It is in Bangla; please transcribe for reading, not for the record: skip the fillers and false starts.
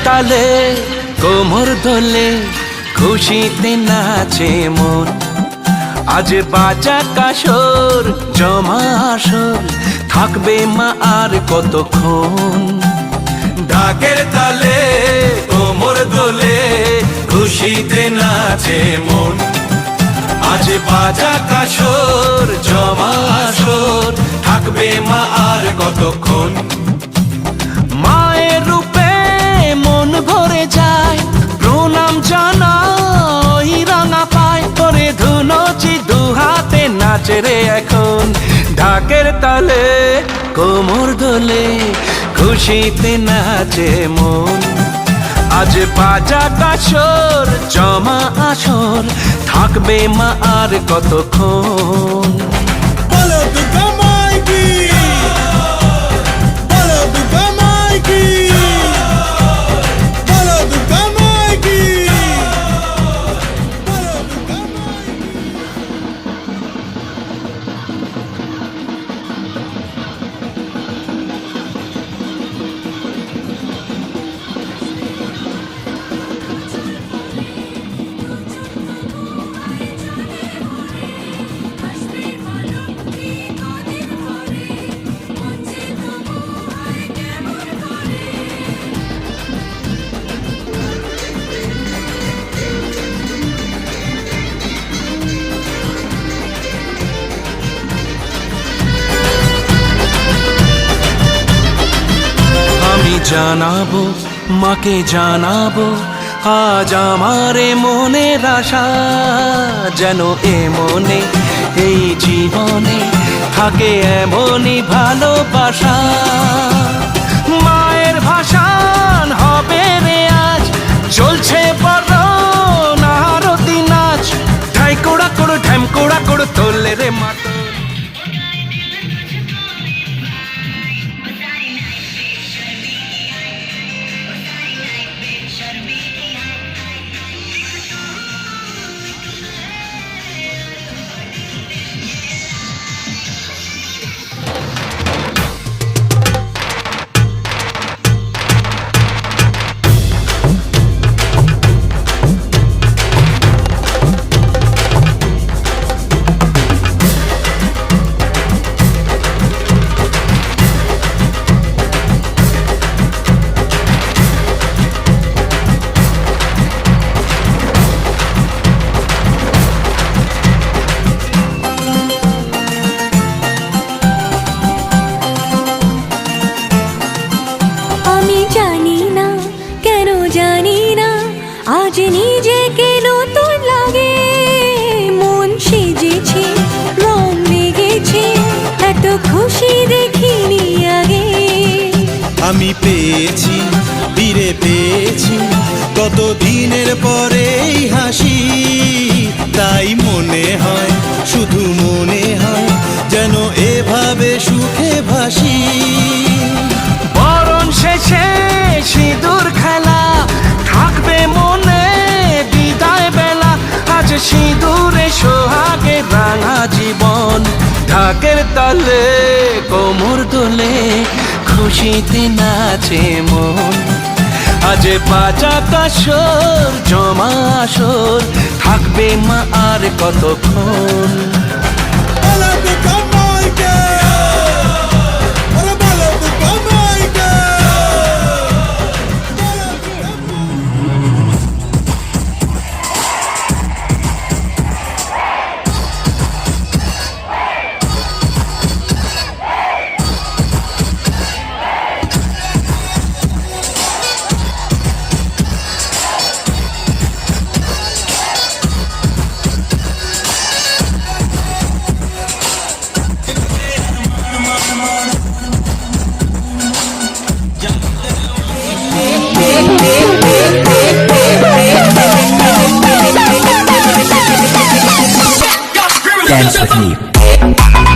তালে কোমর দোলে খুশিতে নাচে মন। আজ বাজা কাসর জমা আসর থাকবে মা আর কতক্ষণ। ঢাকের তালে কোমর দোলে খুশিতে নাচে মন। আজ বাজা কাসর জমা আসর থাকবে মা আর কতক্ষণ। মায়ের রূপে মন ভরে যায় প্রণাম জানাই রাঙা পায় করে ধুনচি দুহাতে নাচে রে এখন। ঢাকের তালে কোমর দোলে খুশিতে নাচে মন। আজ বাজা কাসর জমা আসর থাকবে মা আর কতক্ষণ। বলো দুর্গা মাইকি, বলো দুর্গা মাইকি, বলো দুর্গা মাইকি, বলো দুর্গা জানাবো মাকে জানাবো আজ আমারে মনের আশা। যেন এ মনে এই জীবনে থাকে এমনই ভালোবাসা। মায়ের ভাষান হবে রে আজ চলছে বড় আরতি নাচ। ঢাই কোড়া কোড় ঢ্যাম কোড়া কোড় তোলে রে মাতো। আজ নিজেকে নতুন লাগে, মন সেজেছে রং লেগেছে এত খুশি দেখিনি আগে। আমি পেয়েছি ফিরে পেয়েছি কত দিনের পরে এই হাসি। তাই মনে হয় শুধু মনে হয় যেন এভাবে সুখে ভাসি। বরণ শেষে সিঁদুর খেলা থাকবে মনে বিদায় বেলা। আজ সিঁদুরে সোহাগে রাঙা জীবন। ঢাকের তালে কোমর দোলে খুশিতে নাচে মন। আজ বাজা কাসর জমা আসর থাকবে মা আর কতক্ষণ। বলো দুর্গা মাইকি, বলো দুর্গা মাইকি। Dance with me.